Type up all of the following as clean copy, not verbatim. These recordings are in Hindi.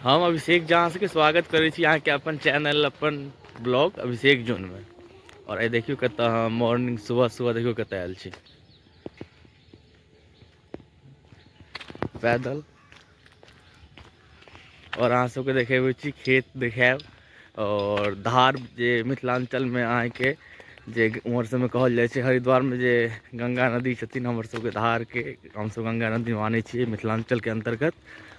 हम अभिषेक जहाँ से स्वागत करे छी यहाँ के अपन चैनल अपन ब्लॉग अभिषेक जोन में। और ये देखियो कत मॉर्निंग सुबह सुबह देखियो कत आयल छी पैदल। और अहाँ सबके देखेबे छी खेत देखाब और धार जे मिथिलांचल में अहाँ के जे उमर सब में कहल जाए छे हरिद्वार में जे गंगा नदी छथिन हमर सबके धार के हम सब गंगा नदी माने छिए मिथिलांचल के अंतर्गत।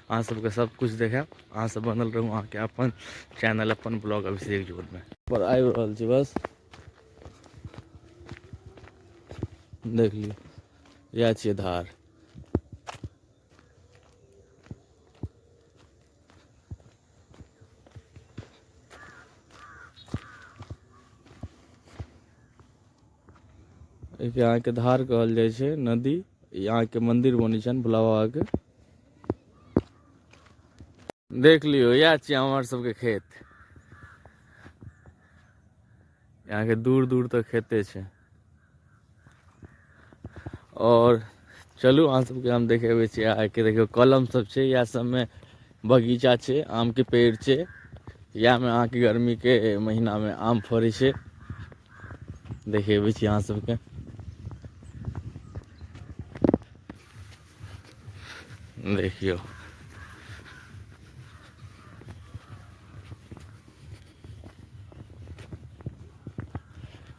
अहाँ सबके सब कुछ देखाब। अहाँ सब बनल रहू अहाँ के अपन चैनल अपन ब्लॉग अभिषेक जोन में पर आबि रहल छी बस देख लियो यह छिए धार। यहाँ के धार कहल जाए छे नदी। यहाँ के मंदिर बनी छन भोला बाबा के देख लियो यह छिए हमार सबके खेत। यहाँ के दूर दूर तक खेते छे। और चलू अहाँ सबके हम देखेबे छी आके देखियो कलम सब छे या सब में बगीचा छे आम के पेड़ छे या में अहाँ के गर्मी के महीना में आम फरे छे देखेबे छी अहाँ सबके। देखियो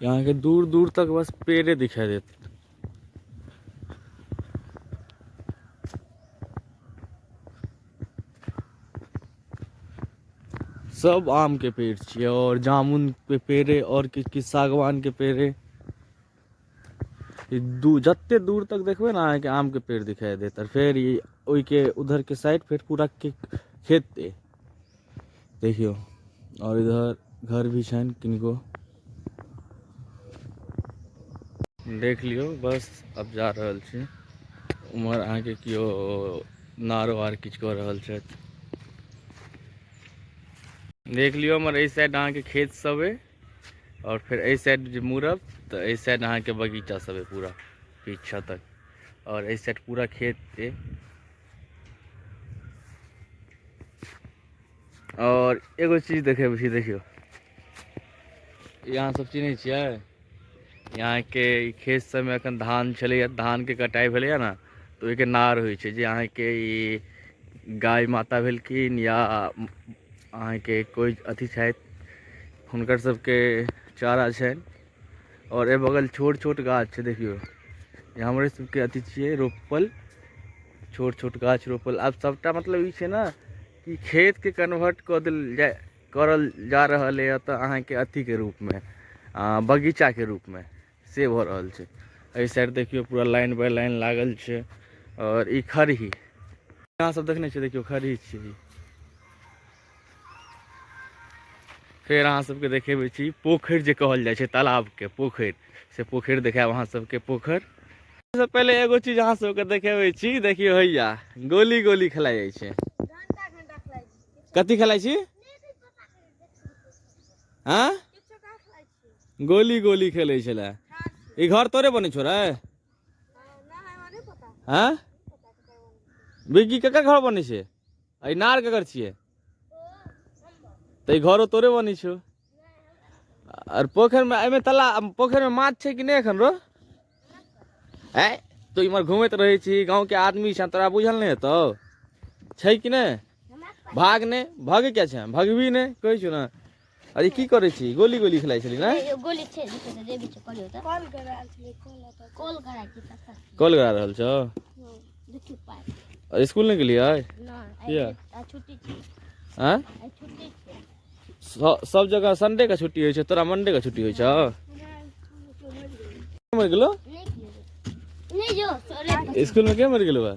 यहाँ के दूर दूर तक बस पेड़े दिखाई देते। सब आम के पेड़ छे और जामुन के पेड़े और किस सागवान के पेड़े जत्ते दूर तक देखबे ना अहाँ के आम के पेड़ दिखाई देत। फिर ये ओई के उधर के साइड फिर पूरा के खेत देखियो। और इधर घर भी छन किनको देख लियो बस अब जा रहल छी उमर अहाँ के कियो नारो आर किछ कर रहल छे। देख लियो हमर ए साइड अहाँ के खेत सब है और फिर ए साइड जे मुड़ब तो ए साइड अहाँ के बगीचा सब है पूरा पीछा तक और ए साइड पूरा खेत है। और एगो चीज देखे छी देखियो यहाँ सब चिन्ह छिए यहाँ के खेत सब में अखन धान चले धान के कटाई भेले ना तो ओई के नार होई छे जे अहाँ के ई गाय माता भेलखिन या अहाँ के कोई अथी छथि हुनकर सबके चारा छन। और ए बगल छोट छोट गाछ छे देखियो ये हमरे सबके अथी छिए रोपल छोट छोट गाछ रोपल। अब सबटा मतलब ई छे ना कि खेत के कन्वर्ट करल जा रहल है तो अहाँ के अथी के रूप में बगीचा के रूप में से भ रहल छे। ए साइड देखियो पूरा लाइन बाय लाइन लागल छे और ई खरही यहाँ सब देखने छे देखियो खरही छे। फिर अहाँ सबके देखेबे छी पोखर जे कहल जाए छे तालाब के पोखर से पोखर देखाब अहाँ सबके पोखर। सबसे पहले एगो चीज अहाँ सबके देखेबे छी देखियो हैया गोली गोली खेला जाए छे। कथी खेलाइ छी हाँ गोली गोली खेले छले। ई घर तोरे बने छो रे हाँ बिग्गी केकर घर बने छे आ नार केकर छिए तो ई घरो तोरे बनी छो। और पोखर में एमे पोखर में माछ छे कि नहीं एखन रो है तो इमर घूमत रहे छी गांव के आदमी छ तोरा बुझल नहीं हेतो छे कि नहीं भाग ने भागे क्या छे भगवी ने कहै छु ना। अरे की करे छी गोली गोली खेलाई छली ना गोली छे जे बीच करियो त कॉल करा छली कॉल करा की त कॉल करा रहल छो देखियो पाए और स्कूल नहीं गेलियै ना किया आ छुट्टी छे हां आ छुट्टी छे सब जगह संडे का छुट्टी होय छे तोरा मंडे का छुट्टी होय छो मर गेलो नहीं जो स्कूल में के मर गेलो बा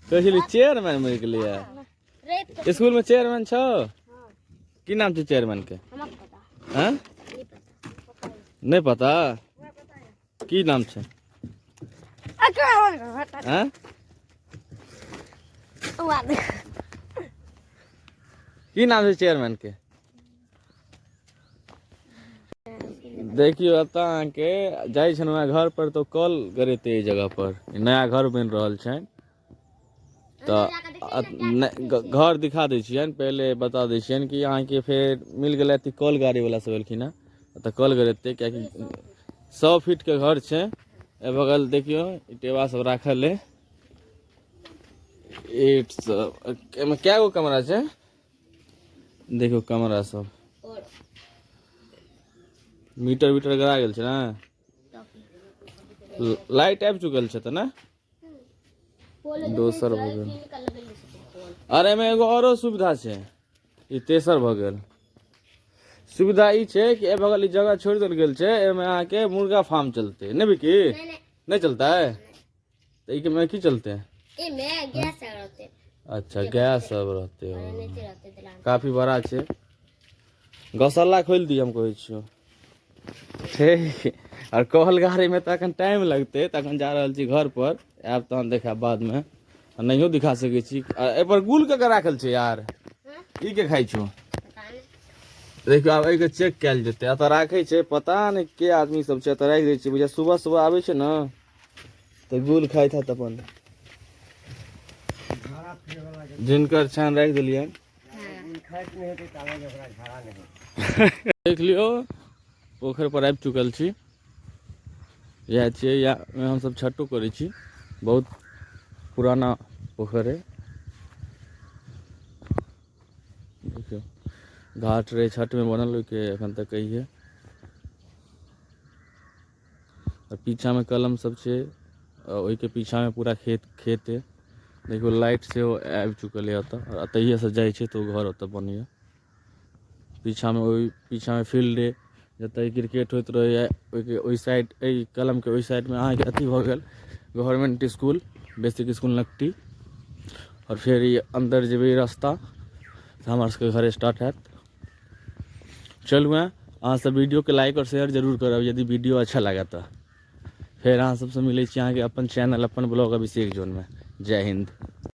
कहली चेयरमैन मर गेलियै स्कूल में चेयरमैन छो की नाम छे चेयरमैन के हैं नहीं पता की नाम छे हैं की नाम छे चेयरमैन के देखियो अता के जाय छन घर पर तो कॉल करे ते जगह पर नया घर बन रहल छे तो घर दिखा दै छियनि, पहले बता दै छियनि कि अहाँके फेर मिल गेलै अथी कल गाड़ीवला सब एलखिन हँ तऽ कल गरेतै, किएकि 100 फीटके घर छै। ए बगल देखियो ईटेवा सब राखल है, ईट सब। एमे क्या गो कमरा छै, देखियो कमरा सब, मीटर वीटर गड़ा गेल छै ने, लाइट आबि चुकल छै तऽ ने दोसर भऽ गेल। अरे एमे एगो औरो सुविधा छै, ई तेसर भऽ गेल। सुविधा ई छै कि ए बगल ई जगह छोड़ि देल गेल छै, एमे अहाँके मुर्गा फार्म चलते, नहीं बिकी? नहीं चलता है तो में की चलते हैं? गैस रहते। अच्छा गैस सब रहते हो, काफी बड़ा छै। गौशाला खोल दी हम कहै छियो, ठीक। और कहल गाड़ी में तो अखन टाइम लगते, तखन जा रहल छी घर पर, आब तहन देखा बाद में, नहियो दिखा सकै छी। ए पर गुल के राखल छै यार, ई के खाइ छो? देखियो आब एके चेक कैल जेतै, एतऽ राखै छै, पता नहीं के आदमी सब छै, एतऽ राखि दै छै, बुझा सुबह सुबह आबै छै ने तो गुल खाइत हैत अपन, जिनकर छान राखि देलियन। देख लियो पोखर पर आबि चुकल छी, इएह छियै, या हमसब छठो करै छी, बहुत पुराना पोखर है। देखियो घाट रहे छठ में बनल, के एखन तक कहिए। और पीछा में कलम सब छै, ओहि के पीछा में पूरा खेत है। देखियो लाइट से आबि चुकल है एतऽ, और एतहिए से जाइ छै तो घर ओतऽ बनैया। पीछा में ओहि पीछा में फील्ड है, जतऽ क्रिकेट होइत रहैया, ओहि साइड, एहि कलम के ओहि साइड में अहाँके अथी भऽ गेल government school, basic school Nakti. और फिर ये अंदर जेबै रास्ता तऽ हमर सबके घर स्टार्ट हैत। चलू अहाँ सब वीडियो के लाइक और शेयर जरूर करब यदि वीडियो अच्छा लगे तो। फिर अहाँ सबसे मिलै छी अहाँके अपन चैनल, अपन ब्लॉग अभिषेक जोन में। जय हिंद।